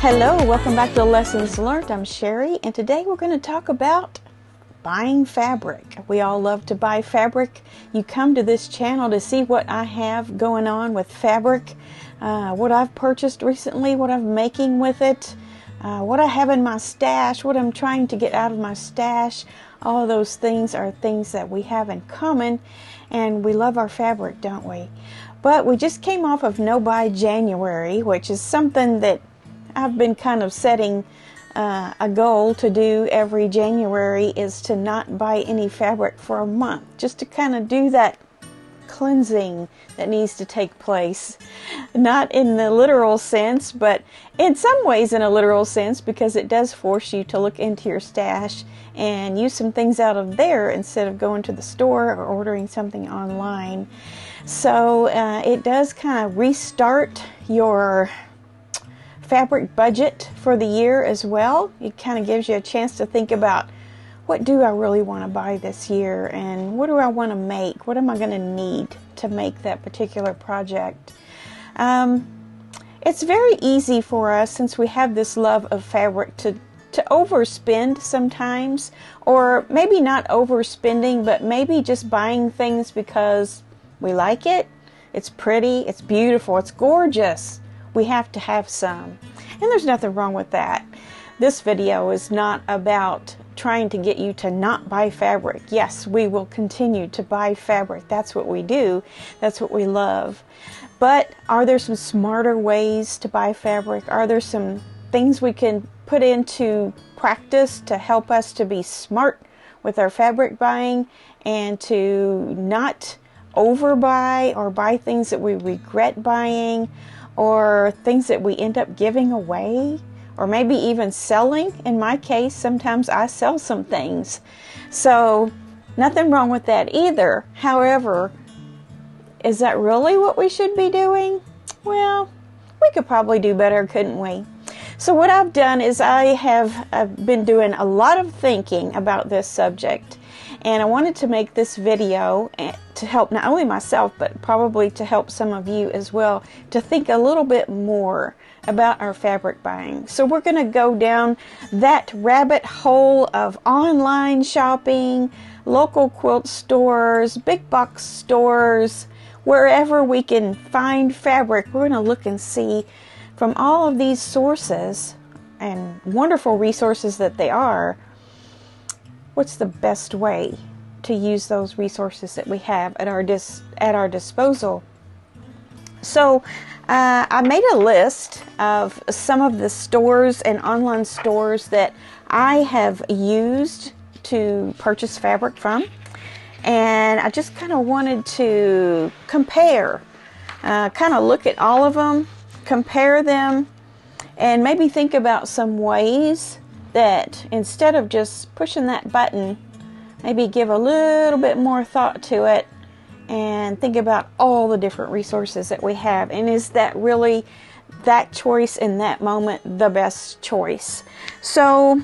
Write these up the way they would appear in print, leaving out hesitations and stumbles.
Hello, welcome back to Lessons Learned. I'm Sherry, and today we're going to talk about buying fabric. We all love to buy fabric. You come to this channel to see what I have going on with fabric, what I've purchased recently, what I'm making with it, what I have in my stash, what I'm trying to get out of my stash. All of those things are things that we have in common, and we love our fabric, don't we? But we just came off of No Buy January, which is something that I've been kind of setting a goal to do every January, is to not buy any fabric for a month, just to kind of do that cleansing that needs to take place. Not in the literal sense, but in some ways in a literal sense, because it does force you to look into your stash and use some things out of there instead of going to the store or ordering something online. So it does kind of restart your fabric budget for the year as well. It kind of gives you a chance to think about, what do I really want to buy this year, and what do I want to make? What am I going to need to make that particular project? It's very easy for us, since we have this love of fabric, to overspend sometimes, or maybe not overspending, but maybe just buying things because we like it. It's pretty, it's beautiful, it's gorgeous. We have to have some. And there's nothing wrong with that. This video is not about trying to get you to not buy fabric. Yes, we will continue to buy fabric. That's what we do. That's what we love. But are there some smarter ways to buy fabric? Are there some things we can put into practice to help us to be smart with our fabric buying and to not overbuy or buy things that we regret buying, or things that we end up giving away, or maybe even selling? In my case, sometimes I sell some things. So nothing wrong with that either. However, is that really what we should be doing? Well, we could probably do better, couldn't we? So what I've done is I've been doing a lot of thinking about this subject, and I wanted to make this video to help not only myself, but probably to help some of you as well, to think a little bit more about our fabric buying. So we're going to go down that rabbit hole of online shopping, local quilt stores, big box stores, wherever we can find fabric. We're going to look and see from all of these sources, and wonderful resources that they are, what's the best way to use those resources that we have at our disposal. So I made a list of some of the stores and online stores that I have used to purchase fabric from, and I just kind of wanted to compare, kind of look at all of them, compare them, and maybe think about some ways that instead of just pushing that button, maybe give a little bit more thought to it and think about all the different resources that we have. And is that really, that choice in that moment, the best choice? So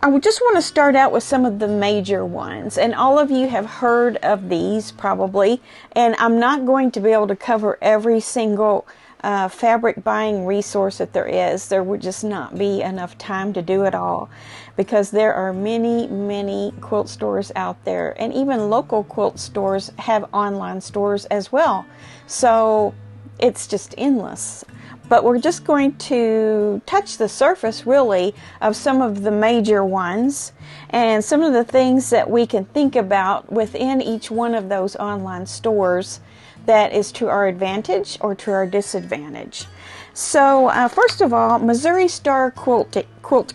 I would just want to start out with some of the major ones. And all of you have heard of these probably. And I'm not going to be able to cover every single fabric buying resource that there is. There would just not be enough time to do it all, because there are many quilt stores out there, and even local quilt stores have online stores as well. So it's just endless. But we're just going to touch the surface really of some of the major ones and some of the things that we can think about within each one of those online stores that is to our advantage or to our disadvantage. So first of all, Missouri Star Quilt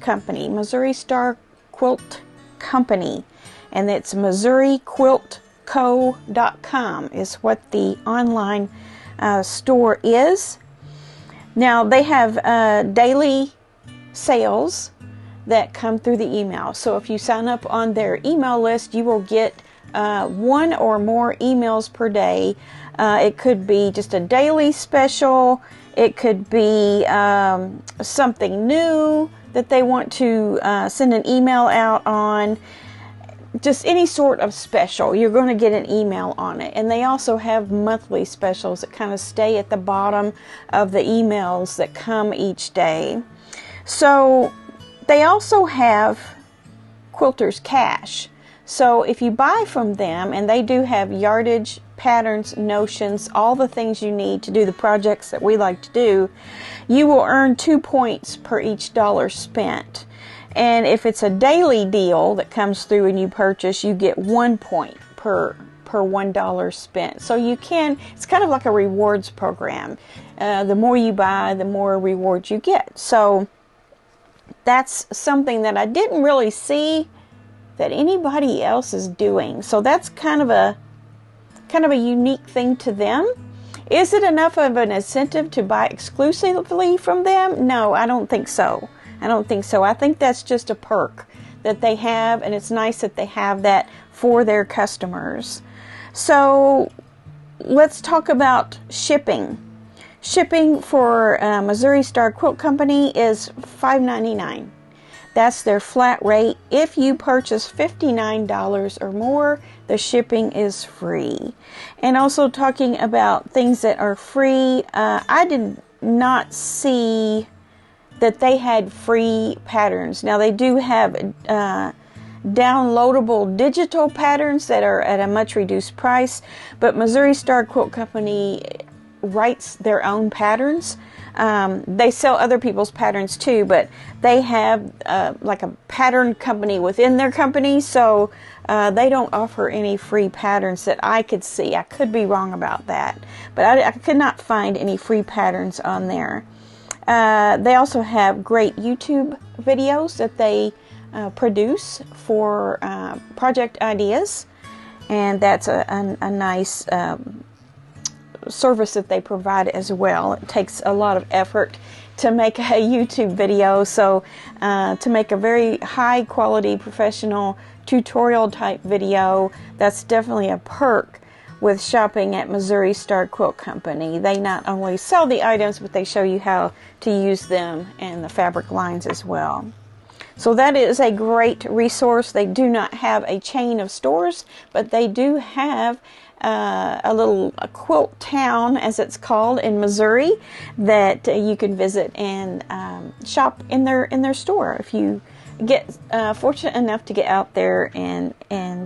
Company. Missouri Star Quilt Company. And it's MissouriQuiltCo.com is what the online store is. Now they have daily sales that come through the email. So if you sign up on their email list, you will get one or more emails per day. It could be just a daily special. It could be something new that they want to send an email out on. just any sort of special, you're going to get an email on it. And they also have monthly specials that kind of stay at the bottom of the emails that come each day. So they also have Quilters Cash. So if you buy from them, and they do have yardage, patterns, notions, all the things you need to do the projects that we like to do, you will earn 2 points per each dollar spent. And if it's a daily deal that comes through and you purchase, you get 1 point per $1 spent. So you can, it's kind of like a rewards program. The more you buy, the more rewards you get. So that's something that I didn't really see that anybody else is doing. So that's kind of a unique thing to them. Is it enough of an incentive to buy exclusively from them? No, I don't think so. I think that's just a perk that they have, and it's nice that they have that for their customers. So let's talk about shipping. Shipping for Missouri Star Quilt Company is $5.99. That's their flat rate. If you purchase $59 or more, the shipping is free. And also talking about things that are free, I did not see that they had free patterns. Now they do have downloadable digital patterns that are at a much reduced price, but Missouri Star Quilt Company writes their own patterns. They sell other people's patterns too, but they have like a pattern company within their company, so they don't offer any free patterns that I could see. I could be wrong about that, but I could not find any free patterns on there. They also have great YouTube videos that they produce for project ideas, and that's a nice service that they provide as well. It takes a lot of effort to make a YouTube video, so to make a very high quality professional tutorial type video, that's definitely a perk with shopping at Missouri Star Quilt Company. They not only sell the items, but they show you how to use them and the fabric lines as well. So that is a great resource. They do not have a chain of stores, but they do have a little quilt town, as it's called, in Missouri that you can visit and shop in their store if you get fortunate enough to get out there and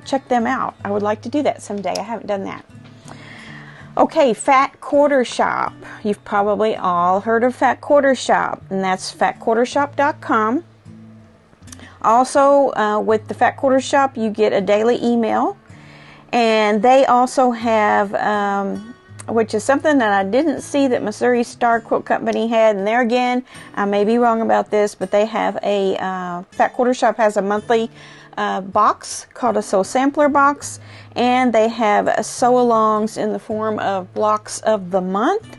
check them out. I would like to do that someday. I haven't done that. Okay, Fat Quarter Shop. You've probably all heard of Fat Quarter Shop, and that's fatquartershop.com. Also, with the Fat Quarter Shop, you get a daily email, and they also have, which is something that I didn't see that Missouri Star Quilt Company had, and there again, I may be wrong about this, but they have a, Fat Quarter Shop has a monthly box called a Sew Sampler box, and they have sew-alongs in the form of blocks of the month,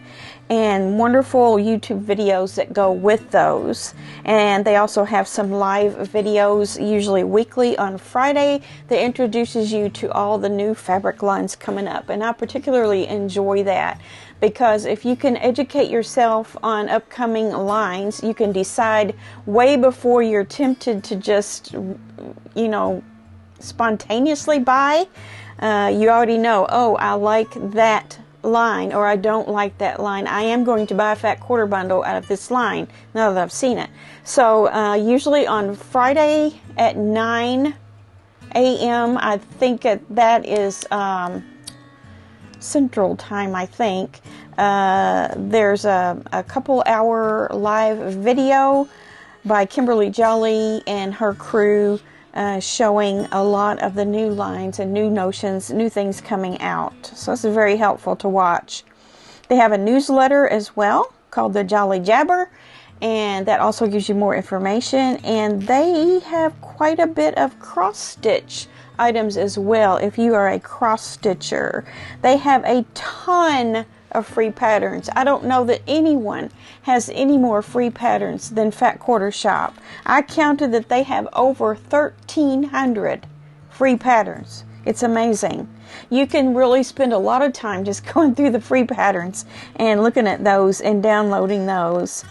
and wonderful YouTube videos that go with those. And they also have some live videos, usually weekly on Friday, that introduces you to all the new fabric lines coming up. And I particularly enjoy that, because if you can educate yourself on upcoming lines, you can decide way before you're tempted to just, you know, spontaneously buy. You already know, oh, I like that line, or I don't like that line. I am going to buy a Fat Quarter bundle out of this line now that I've seen it. So usually on Friday at 9 a.m. I think that is Central Time, I think. There's a couple hour live video by Kimberly Jolly and her crew showing a lot of the new lines and new notions, new things coming out. So this is very helpful to watch. They have a newsletter as well called the Jolly Jabber, and that also gives you more information. And they have quite a bit of cross-stitch items as well if you are a cross-stitcher. They have a ton of free patterns. I don't know that anyone has any more free patterns than Fat Quarter Shop. I counted that they have over 1,300 free patterns. It's amazing. You can really spend a lot of time just going through the free patterns and looking at those and downloading those.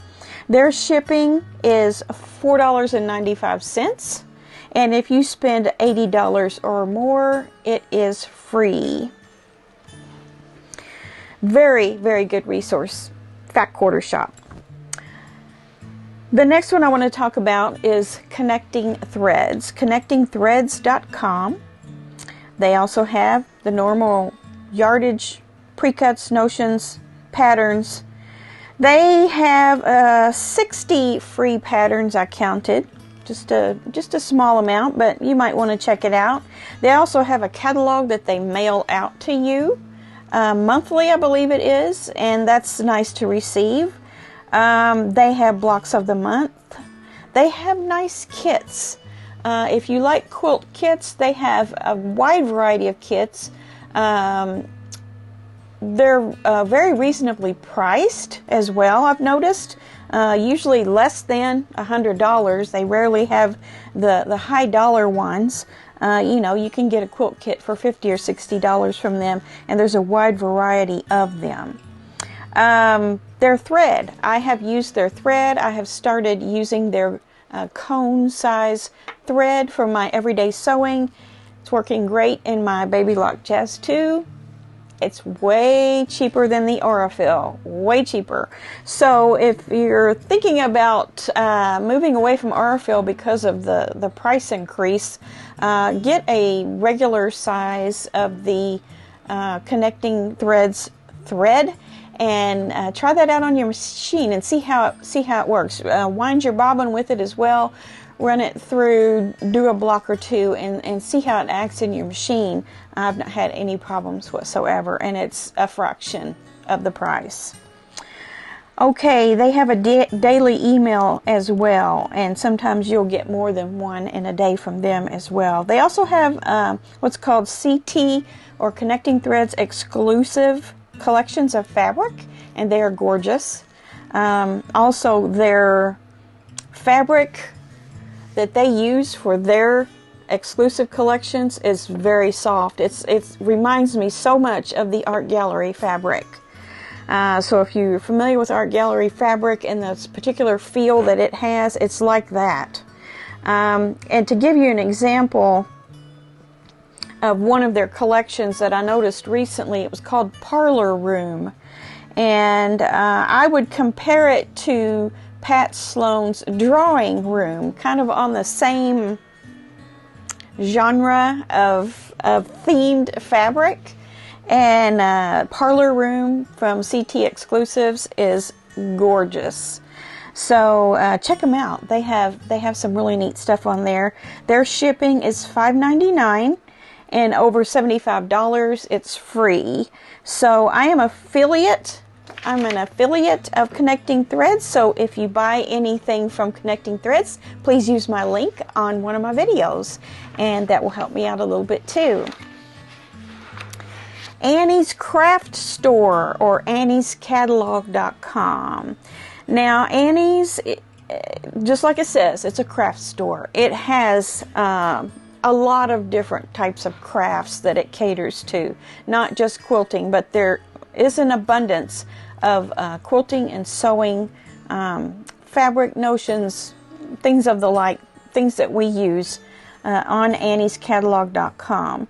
Their shipping is $4.95. And if you spend $80 or more, it is free. Very, very good resource, Fat Quarter Shop. The next one I want to talk about is Connecting Threads. ConnectingThreads.com. They also have the normal yardage, pre-cuts, notions, patterns. They have 60 free patterns I counted. Just a small amount, but you might want to check it out. They also have a catalog that they mail out to you monthly, I believe it is, and that's nice to receive. They have blocks of the month. They have nice kits. If you like quilt kits, they have a wide variety of kits. They're very reasonably priced as well, I've noticed. Usually less than $100. They rarely have the high dollar ones. You can get a quilt kit for $50 or $60 from them, and there's a wide variety of them. Their thread. I have used their thread. I have started using their cone size thread for my everyday sewing. It's working great in my Baby Lock Jazz 2. It's way cheaper than the Aurifil, way cheaper. So if you're thinking about moving away from Aurifil because of the price increase, get a regular size of the Connecting Threads thread and try that out on your machine and see how it works. Wind your bobbin with it as well. Run it through, do a block or two, and see how it acts in your machine. I've not had any problems whatsoever, and it's a fraction of the price. Okay, they have a daily email as well, and sometimes you'll get more than one in a day from them as well. They also have what's called CT, or Connecting Threads exclusive collections of fabric, and they are gorgeous. Also, their fabric that they use for their exclusive collections is very soft. It reminds me so much of the art gallery fabric. So if you're familiar with art gallery fabric and this particular feel that it has, it's like that. And to give you an example of one of their collections that I noticed recently, it was called Parlor Room. And I would compare it to Pat Sloan's Drawing Room, kind of on the same genre of themed fabric. And Parlor Room from CT Exclusives is gorgeous. So check them out. They have some really neat stuff on there. Their shipping is $5.99, and over $75 it's free. So I am affiliate. I'm an affiliate of Connecting Threads, so if you buy anything from Connecting Threads, please use my link on one of my videos, and that will help me out a little bit too. Annie's Craft Store, or Annie'sCatalog.com. Now, Annie's, just like it says, it's a craft store. It has a lot of different types of crafts that it caters to, not just quilting, but there is an abundance of quilting and sewing, fabric notions, things of the like, things that we use on Annie'sCatalog.com.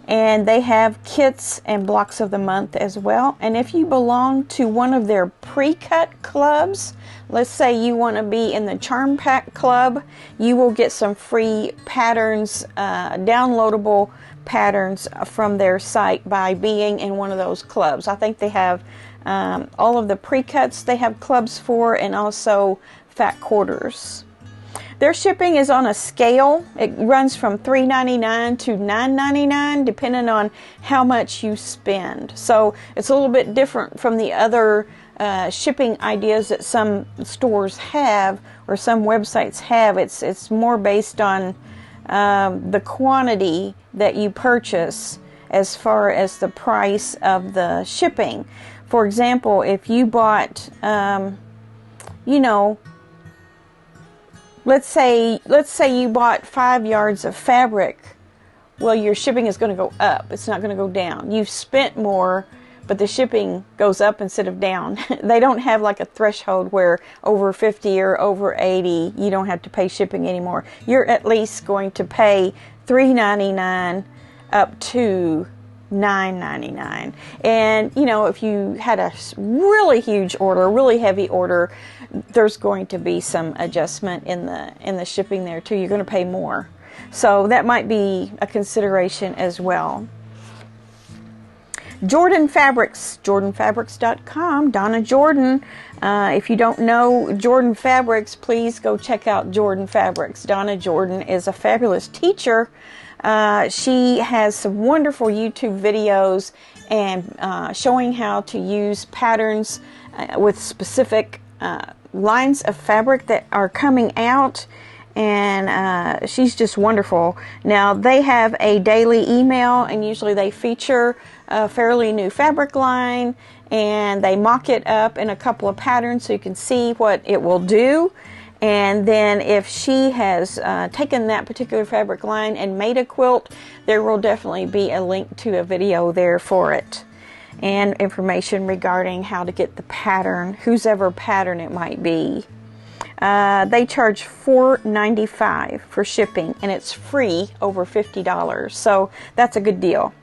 And they have kits and blocks of the month as well. And if you belong to one of their pre-cut clubs, let's say you want to be in the Charm Pack Club, you will get some free patterns, downloadable patterns from their site by being in one of those clubs. I think they have all of the pre-cuts they have clubs for, and also fat quarters. Their shipping is on a scale. It runs from $3.99 to $9.99 depending on how much you spend. So it's a little bit different from the other shipping ideas that some stores have or some websites have. It's more based on the quantity that you purchase as far as the price of the shipping. For example, if you bought, let's say you bought 5 yards of fabric, well, your shipping is going to go up. It's not going to go down. You've spent more, but the shipping goes up instead of down. They don't have like a threshold where over 50 or over 80 you don't have to pay shipping anymore. You're at least going to pay $3.99 up to $9.99. And you know, if you had a really huge order, a really heavy order, there's going to be some adjustment in the shipping there too. You're going to pay more. So that might be a consideration as well. Jordan Fabrics, jordanfabrics.com, Donna Jordan. If you don't know Jordan Fabrics, please go check out Jordan Fabrics. Donna Jordan is a fabulous teacher. She has some wonderful YouTube videos and showing how to use patterns with specific lines of fabric that are coming out. And she's just wonderful. Now, they have a daily email, and usually they feature a fairly new fabric line, and they mock it up in a couple of patterns so you can see what it will do. And then if she has taken that particular fabric line and made a quilt, there will definitely be a link to a video there for it, and information regarding how to get the pattern, whosever pattern it might be. They charge $4.95 for shipping, and it's free over $50, so that's a good deal.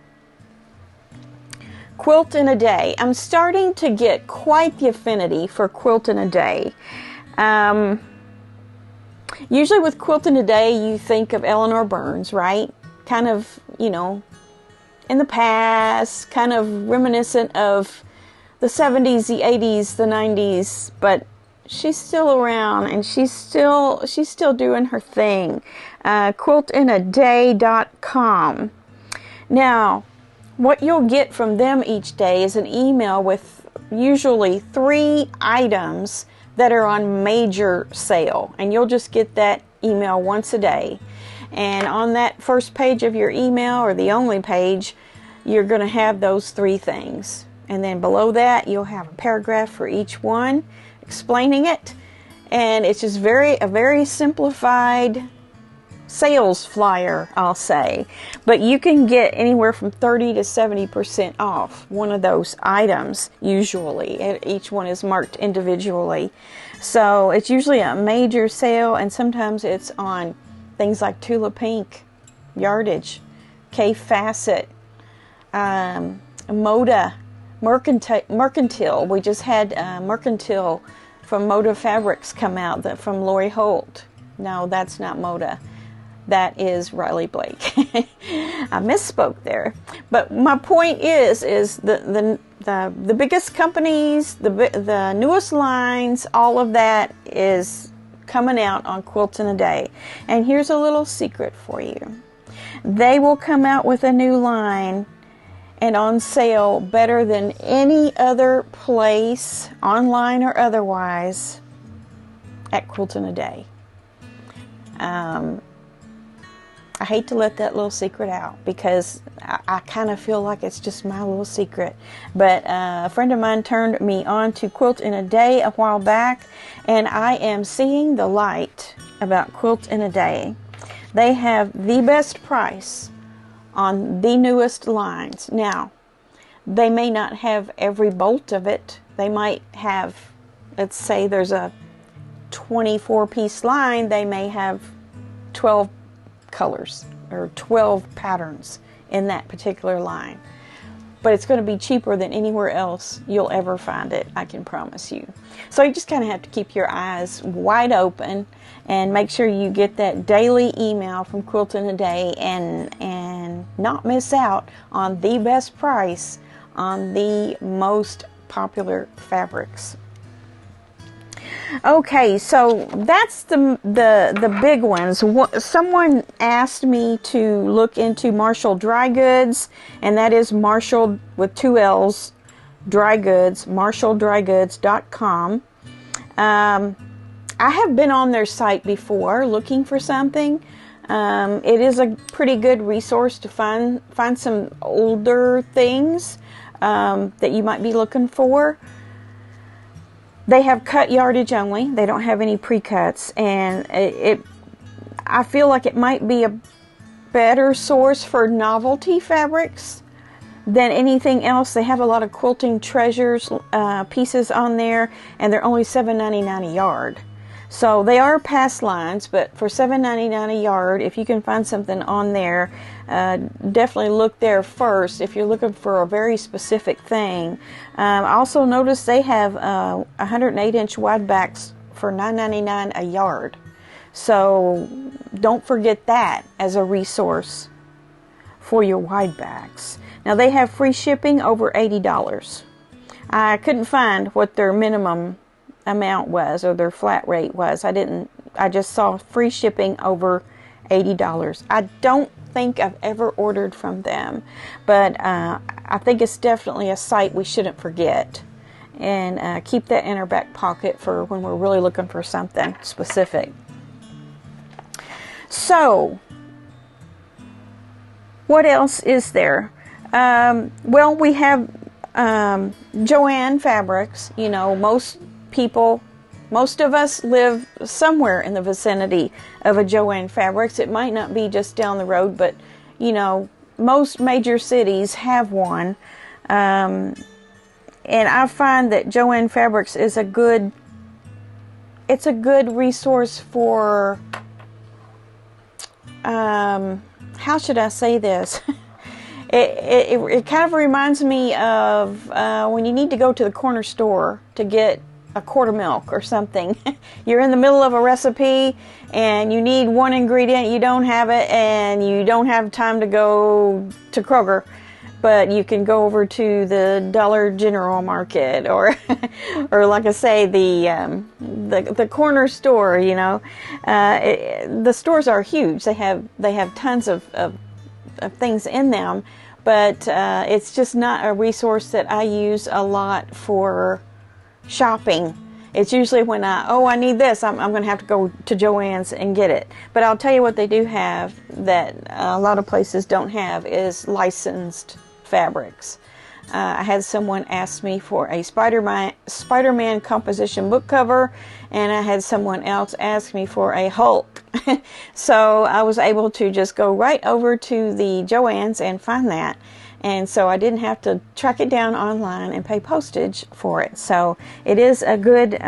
Quilt in a Day. I'm starting to get quite the affinity for Quilt in a Day. Usually with Quilt in a Day, you think of Eleanor Burns, right? Kind of, you know, in the past, kind of reminiscent of the 70s, the 80s, the 90s, but she's still around, and she's still doing her thing. Quiltinaday.com. Now, what you'll get from them each day is an email with usually 3 items that are on major sale, and you'll just get that email once a day. And on that first page of your email, or the only page, you're going to have those 3 things. And then below that, you'll have a paragraph for each one explaining it, and it's just a very simplified sales flyer, I'll say. But you can get anywhere from 30 to 70% off one of those items usually. Each one is marked individually. So it's usually a major sale, and sometimes it's on things like Tula Pink, Yardage, K Facet, Moda, Mercantile. We just had Mercantile from Moda Fabrics come out, from Lori Holt. No, that's not Moda. That is Riley Blake. I misspoke there. But my point is the biggest companies, the newest lines, all of that is coming out on Quilt in a Day. And here's a little secret for you. They will come out with a new line and on sale better than any other place, online or otherwise, at Quilt in a Day. I hate to let that little secret out, because I kind of feel like it's just my little secret. But a friend of mine turned me on to Quilt in a Day a while back, and I am seeing the light about Quilt in a Day. They have the best price on the newest lines. Now, they may not have every bolt of it. They might have, let's say there's a 24-piece line, they may have 12 colors or 12 patterns in that particular line. But it's going to be cheaper than anywhere else you'll ever find it, I can promise you. So you just kind of have to keep your eyes wide open and make sure you get that daily email from Quilt in a Day, and not miss out on the best price on the most popular fabrics. Okay, so that's the big ones. Someone asked me to look into Marshall Dry Goods, and that is Marshall with 2 L's, Dry Goods, marshalldrygoods.com. I have been on their site before looking for something. It is a pretty good resource to find some older things that you might be looking for. They have cut yardage only. They don't have any pre-cuts, and I feel like it might be a better source for novelty fabrics than anything else. They have a lot of quilting treasures pieces on there, and they're only $7.99 a yard. So they are past lines, but for $7.99 a yard, if you can find something on there, definitely look there first if you're looking for a very specific thing. I also noticed they have 108-inch wide backs for $9.99 a yard. So don't forget that as a resource for your wide backs. Now they have free shipping over $80. I couldn't find what their minimum amount was or their flat rate was. I just saw free shipping over $80. I don't think I've ever ordered from them, but I think it's definitely a site we shouldn't forget, and keep that in our back pocket for when we're really looking for something specific. So what else is there? Well, we have Joann fabrics. You know, most of us live somewhere in the vicinity of a Joann Fabrics. It might not be just down the road, but you know, most major cities have one. And I find that Joann Fabrics is a good resource for, how should I say this? It kind of reminds me of when you need to go to the corner store to get a quart of milk or something. You're in the middle of a recipe and you need one ingredient, you don't have it, and you don't have time to go to Kroger, but you can go over to the Dollar General Market, or or like I say, the corner store. You know, the stores are huge. They have tons of things in them, but it's just not a resource that I use a lot for shopping. It's usually when I need this, I'm going to have to go to Joann's and get it. But I'll tell you what they do have that a lot of places don't have is licensed fabrics. I had someone ask me for a Spider-Man composition book cover, and I had someone else ask me for a Hulk. So I was able to just go right over to the Joann's and find that. And so I didn't have to track it down online and pay postage for it. So it is a good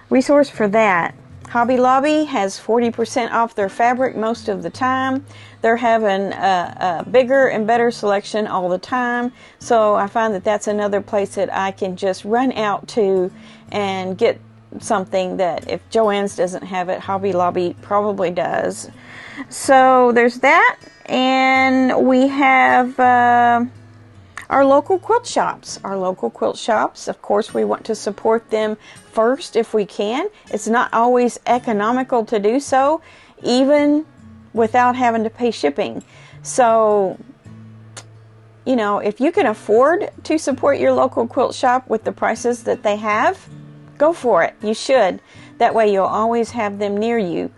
resource for that. Hobby Lobby has 40% off their fabric most of the time. They're having a bigger and better selection all the time. So I find that that's another place that I can just run out to and get something that if Joann's doesn't have it, Hobby Lobby probably does. So there's that. And we have our local quilt shops. Our local quilt shops, of course, we want to support them first if we can. It's not always economical to do so, even without having to pay shipping. So, you know, if you can afford to support your local quilt shop with the prices that they have, go for it. You should. That way you'll always have them near you.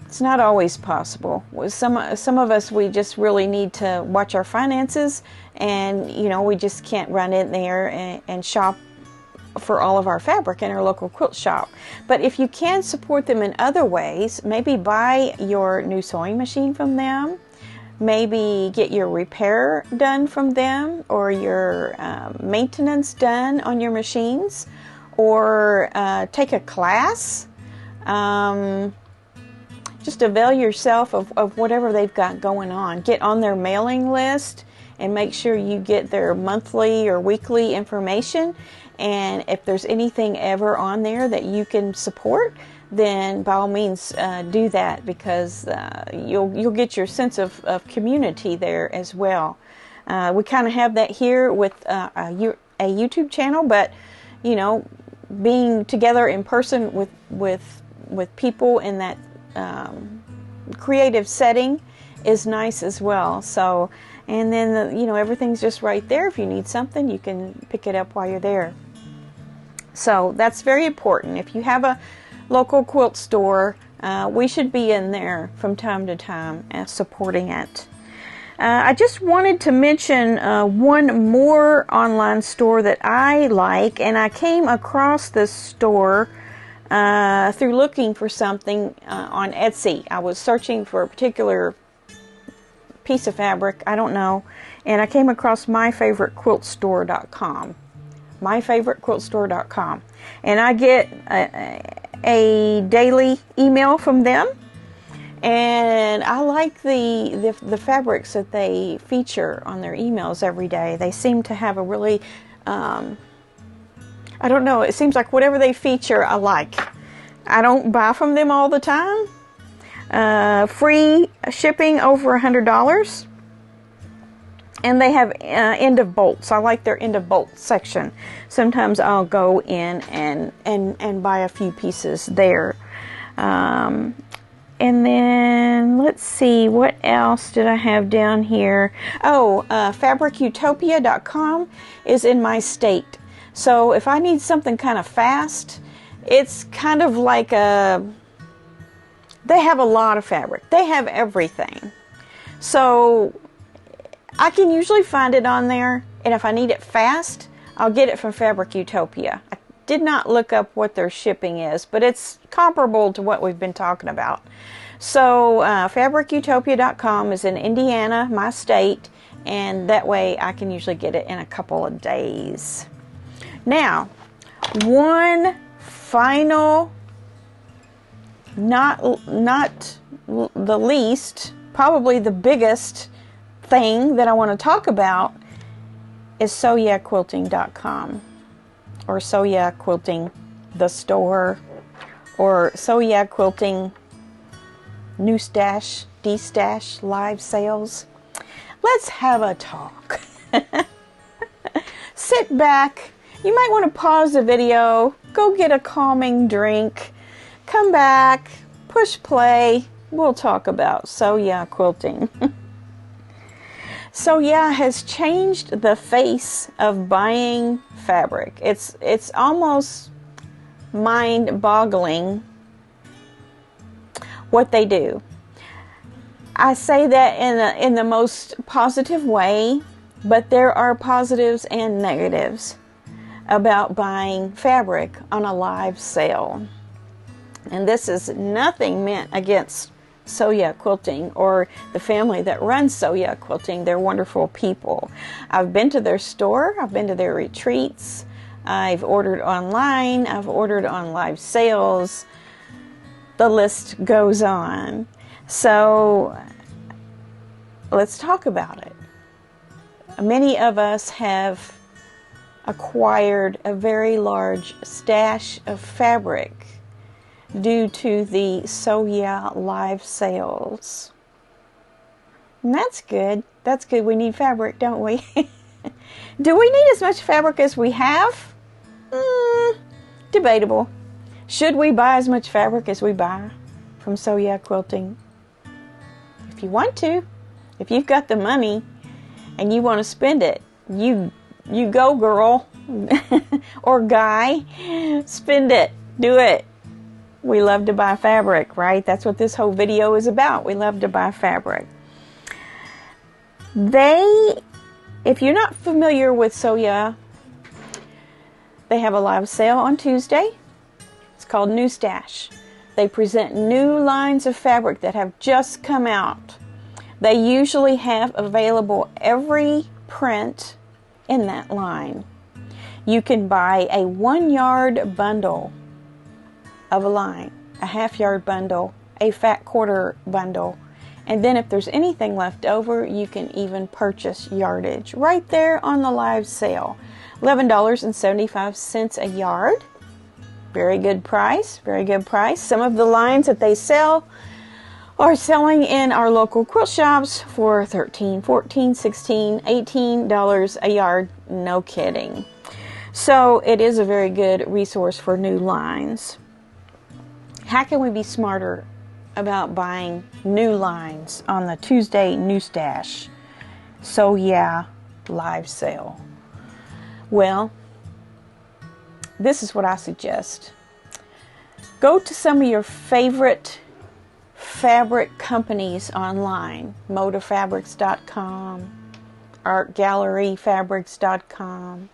It's not always possible. Some of us, we just really need to watch our finances, and you know, we just can't run in there and shop for all of our fabric in our local quilt shop. But if you can support them in other ways, maybe buy your new sewing machine from them, maybe get your repair done from them, or your maintenance done on your machines, or take a class. Just avail yourself of whatever they've got going on. Get on their mailing list and make sure you get their monthly or weekly information. And if there's anything ever on there that you can support, then by all means do that, because you'll get your sense of community there as well. We kind of have that here with a YouTube channel, but you know, being together in person with people in that creative setting is nice as well. So, and then you know, everything's just right there. If you need something, you can pick it up while you're there. So that's very important. If you have a local quilt store, we should be in there from time to time supporting it. I just wanted to mention one more online store that I like, and I came across this store through looking for something on Etsy. I was searching for a particular piece of fabric, I don't know, and I came across myfavoritequiltstore.com. myfavoritequiltstore.com. And I get a daily email from them. And I like the fabrics that they feature on their emails every day. They seem to have a really, I don't know, it seems like whatever they feature, I like. I don't buy from them all the time. Free shipping over $100. And they have end of bolts. I like their end of bolt section. Sometimes I'll go in and buy a few pieces there. And then, let's see, what else did I have down here? Oh, FabricUtopia.com is in my state. So if I need something kind of fast, it's kind of like they have a lot of fabric. They have everything. So I can usually find it on there. And if I need it fast, I'll get it from Fabric Utopia. I did not look up what their shipping is, but it's comparable to what we've been talking about. So FabricUtopia.com is in Indiana, my state, and that way I can usually get it in a couple of days. Now, one final, not the least, probably the biggest thing that I want to talk about is SoYeahQuilting.com, or So Yeah Quilting the store, or So Yeah Quilting New Stash, D-Stash live sales. Let's have a talk. Sit back. You might want to pause the video, go get a calming drink, come back, push play. We'll talk about So Yeah Quilting. So yeah has changed the face of buying fabric. It's almost mind-boggling what they do. I say that in the most positive way, but there are positives and negatives about buying fabric on a live sale. And this is nothing meant against So Yeah Quilting or the family that runs So Yeah Quilting. They're wonderful people. I've been to their store, I've been to their retreats, I've ordered online, I've ordered on live sales. The list goes on. So let's talk about it. Many of us have acquired a very large stash of fabric due to the So Yeah live sales. And that's good. That's good. We need fabric, don't we? Do we need as much fabric as we have? Debatable. Should we buy as much fabric as we buy from So Yeah Quilting? If you want to, if you've got the money and you want to spend it, you go, girl. Or guy, spend it. Do it. We love to buy fabric, right? That's what this whole video is about. We love to buy fabric. If you're not familiar with So Yeah, they have a live sale on Tuesday. It's called New Stash. They present new lines of fabric that have just come out. They usually have available every print in that line. You can buy a 1-yard bundle of a line, a half-yard bundle, a fat quarter bundle, and then if there's anything left over, you can even purchase yardage right there on the live sale. $11.75 a yard. Very good price, very good price. Some of the lines that they sell are selling in our local quilt shops for $13, $14, $16, $18 a yard. No kidding. So it is a very good resource for new lines. How can we be smarter about buying new lines on the Tuesday New Stash So Yeah live sale? Well, this is what I suggest. Go to some of your favorite fabric companies online. Modafabrics.com, ArtGalleryFabrics.com,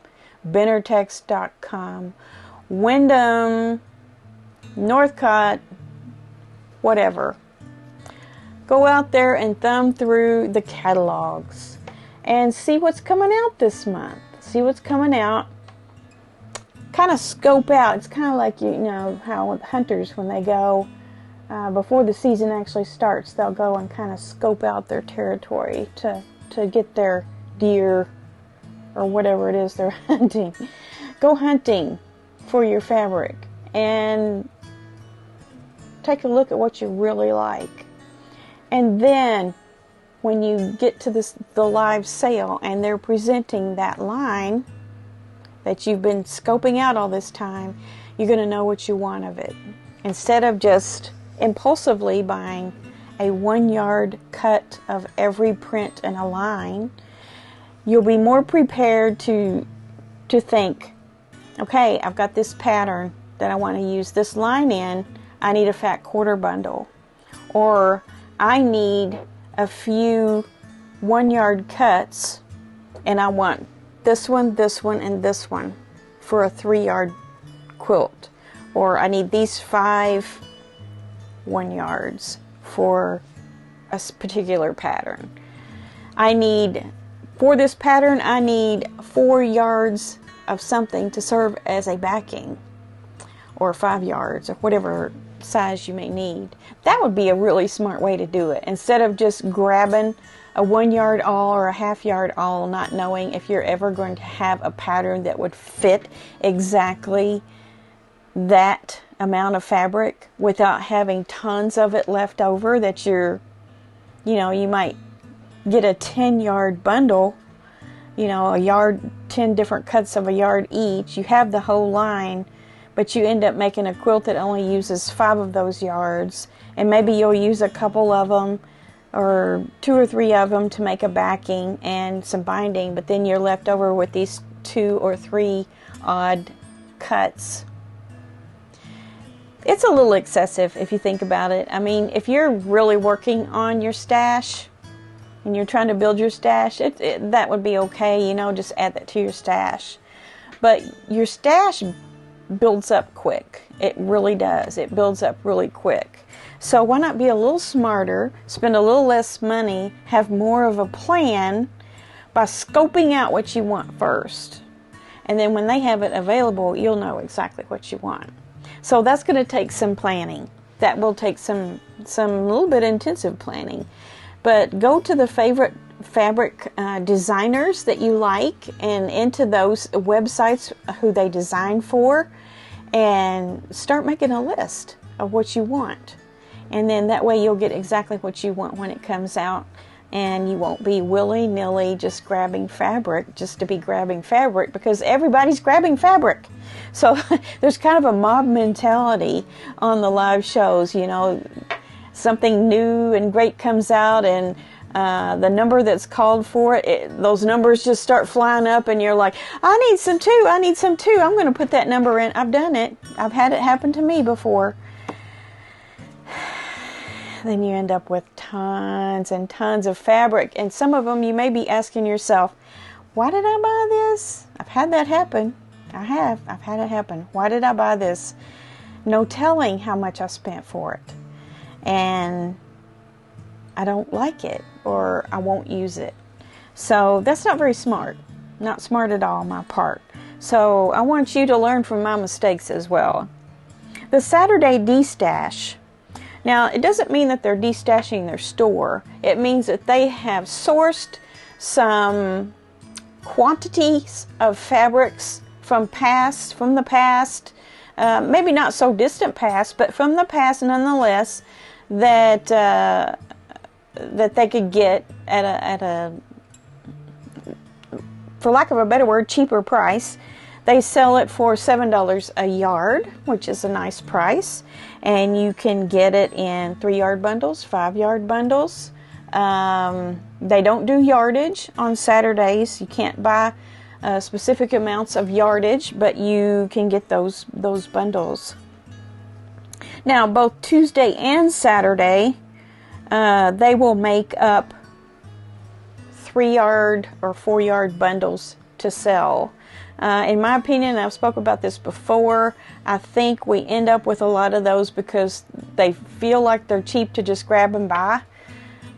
Benartex.com, Wyndham, Northcott, whatever. Go out there and thumb through the catalogs and see what's coming out this month. See what's coming out. Kind of scope out. It's kind of like, you know, how hunters, when they go, before the season actually starts, they'll go and kind of scope out their territory to get their deer or whatever it is they're hunting. Go hunting for your fabric and take a look at what you really like. And then when you get to the live sale and they're presenting that line that you've been scoping out all this time, you're going to know what you want of it. Instead of just impulsively buying a 1-yard cut of every print in a line, you'll be more prepared to think, okay, I've got this pattern that I want to use this line in. I need a fat quarter bundle. Or I need a few 1-yard cuts and I want this one, and this one for a 3-yard quilt. Or I need these 5 1-yards for a particular pattern. For this pattern, I need 4 yards of something to serve as a backing, or 5 yards, or whatever size you may need. That would be a really smart way to do it, instead of just grabbing a 1-yard awl or a 1/2 yard awl, not knowing if you're ever going to have a pattern that would fit exactly that amount of fabric without having tons of it left over that you might get a 10-yard bundle, a yard, 10 different cuts of a yard each. You have the whole line, but you end up making a quilt that only uses 5 of those yards, and maybe you'll use a couple of them or 2 or 3 of them to make a backing and some binding, but then you're left over with these 2 or 3 odd cuts. It's a little excessive if you think about it. I mean, if you're really working on your stash and you're trying to build your stash, that would be okay, just add that to your stash. But your stash builds up quick. It really does. It builds up really quick. So why not be a little smarter, spend a little less money, have more of a plan by scoping out what you want first. And then when they have it available, you'll know exactly what you want. So that's going to take some planning. That will take some little bit intensive planning. But go to the favorite fabric designers that you like and into those websites who they design for, and start making a list of what you want. And then that way you'll get exactly what you want when it comes out, and you won't be willy-nilly just grabbing fabric just to be grabbing fabric, because everybody's grabbing fabric. So there's kind of a mob mentality on the live shows. Something new and great comes out, and the number that's called for it, those numbers just start flying up, and you're like, I need some too, I'm going to put that number in. I've done it. I've had it happen to me before. Then you end up with tons and tons of fabric, and some of them you may be asking yourself, why did I buy this? I've had that happen. I've had it happen. Why did I buy this? No telling how much I spent for it. And I don't like it, or I won't use it. So that's not very smart. Not smart at all on my part. So I want you to learn from my mistakes as well. The Saturday de-stash. Now, it doesn't mean that they're de-stashing their store. It means that they have sourced some quantities of fabrics from the past, maybe not so distant past, but from the past nonetheless, that they could get at a, for lack of a better word, cheaper price. They sell it for $7 a yard, which is a nice price, and you can get it in 3-yard bundles, 5-yard bundles. They don't do yardage on Saturdays. You can't buy specific amounts of yardage, but you can get those bundles. Now, both Tuesday and Saturday, they will make up 3-yard or 4-yard bundles to sell. In my opinion, I've spoke about this before, I think we end up with a lot of those because they feel like they're cheap to just grab and buy,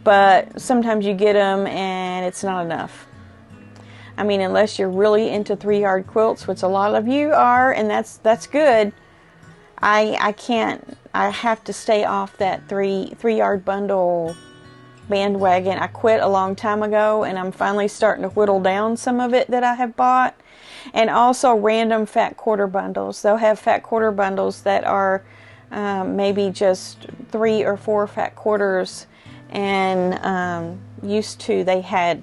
but sometimes you get them and it's not enough. I mean, unless you're really into 3-yard quilts, which a lot of you are, and that's good. I can't. I have to stay off that 3-yard bundle bandwagon. I quit a long time ago, and I'm finally starting to whittle down some of it that I have bought. And also random fat quarter bundles. They'll have fat quarter bundles that are maybe just 3 or 4 fat quarters, and used to they had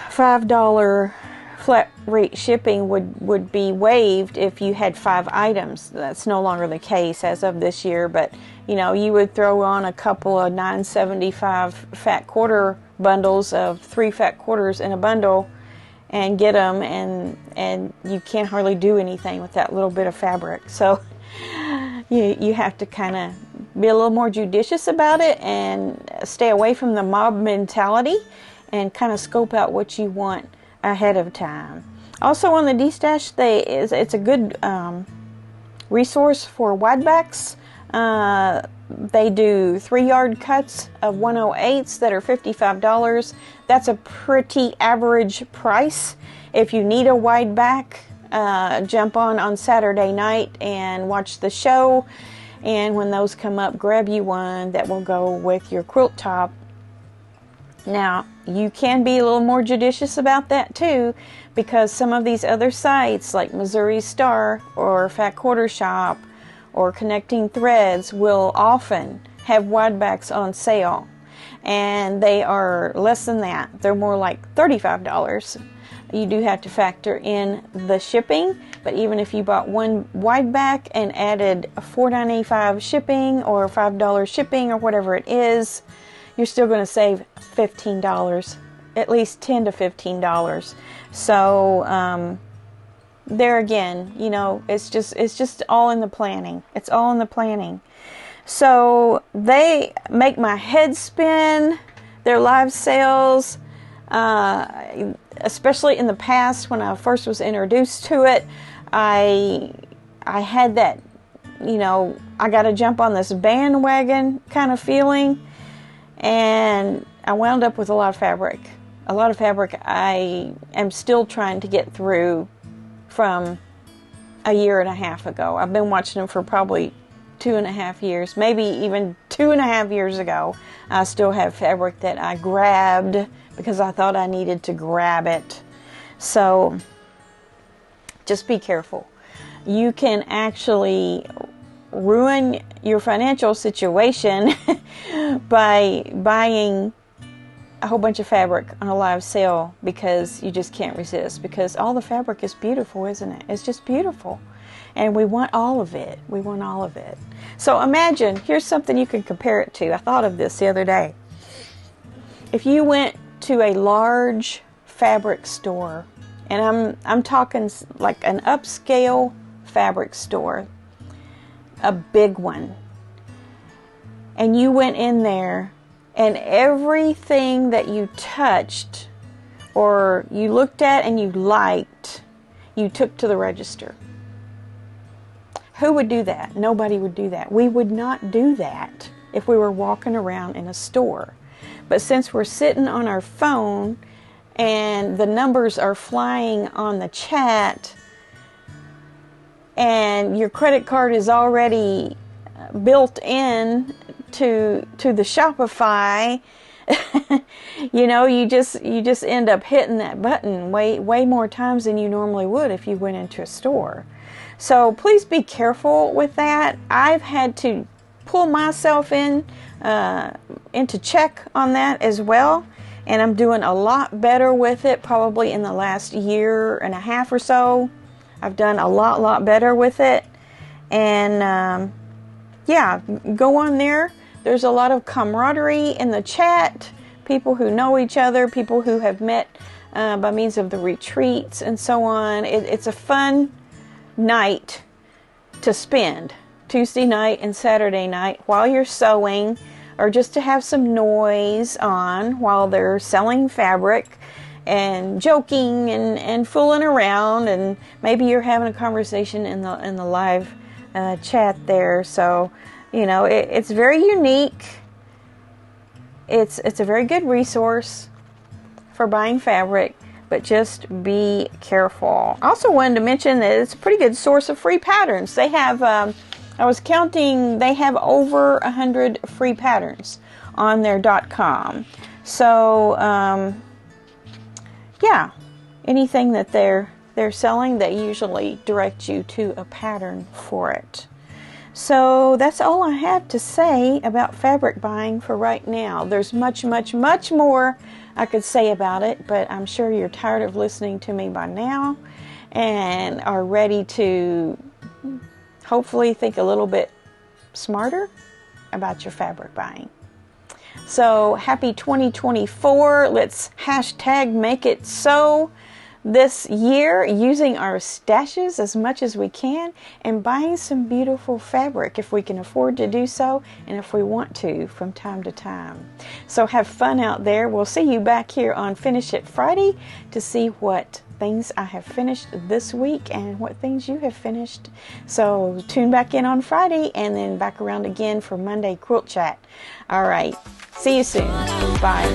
$5 flat rate shipping would be waived if you had 5 items. That's no longer the case as of this year, but you know, you would throw on a couple of $9.75 fat quarter bundles of 3 fat quarters in a bundle and get them, and you can't hardly do anything with that little bit of fabric. So you have to kind of be a little more judicious about it and stay away from the mob mentality and kind of scope out what you want ahead of time. Also on the D-Stash, it's a good resource for wide backs. They do 3-yard cuts of 108s that are $55. That's a pretty average price. If you need a wide back, jump on Saturday night and watch the show, and when those come up, grab you one that will go with your quilt top. Now, you can be a little more judicious about that too, because some of these other sites like Missouri Star or Fat Quarter Shop or Connecting Threads will often have wide backs on sale, and they are less than that. They're more like $35. You do have to factor in the shipping, but even if you bought one wide back and added $4.95 shipping or $5 shipping or whatever it is, you're still going to save $15, at least $10 to $15. So there again, you know, it's just all in the planning. It's all in the planning. So they make my head spin. Their live sales, especially in the past when I first was introduced to it, I had that, you know, I got to jump on this bandwagon kind of feeling, and I wound up with a lot of fabric. A lot of fabric I am still trying to get through from a year and a half ago. I've been watching them for probably 2.5 years, maybe even 2.5 years ago. I still have fabric that I grabbed because I thought I needed to grab it. So just be careful. You can actually ruin your financial situation by buying a whole bunch of fabric on a live sale because you just can't resist, because all the fabric is beautiful, isn't it? It's just beautiful, and we want all of it. We want all of it. So imagine, here's something you can compare it to. I thought of this the other day. If you went to a large fabric store, and I'm talking like an upscale fabric store, a big one, and you went in there and everything that you touched or you looked at and you liked, you took to the register. Who would do that? Nobody would do that. We would not do that if we were walking around in a store. But since we're sitting on our phone and the numbers are flying on the chat and your credit card is already built in to the Shopify, you know, you just end up hitting that button way more times than you normally would if you went into a store. So please be careful with that. I've had to pull myself into check on that as well, and I'm doing a lot better with it. Probably in the last 1.5 years or so, I've done a lot better with it. And yeah, go on there. There's a lot of camaraderie in the chat, people who know each other, people who have met by means of the retreats and so on. It's a fun night to spend, Tuesday night and Saturday night, while you're sewing, or just to have some noise on while they're selling fabric and joking and fooling around, and maybe you're having a conversation in the live chat there. So, you know, it's very unique. It's a very good resource for buying fabric, but just be careful. Also wanted to mention that it's a pretty good source of free patterns. They have, I was counting, they have over 100 free patterns on their .com. So, yeah, anything that they're selling, they usually direct you to a pattern for it. So that's all I have to say about fabric buying for right now. There's much, much, much more I could say about it, but I'm sure you're tired of listening to me by now and are ready to hopefully think a little bit smarter about your fabric buying. So happy 2024. Let's hashtag make it so this year, using our stashes as much as we can and buying some beautiful fabric if we can afford to do so and if we want to from time to time. So have fun out there. We'll see you back here on Finish It Friday to see what things I have finished this week and what things you have finished. So tune back in on Friday and then back around again for Monday Quilt Chat. All right. See you soon. Bye.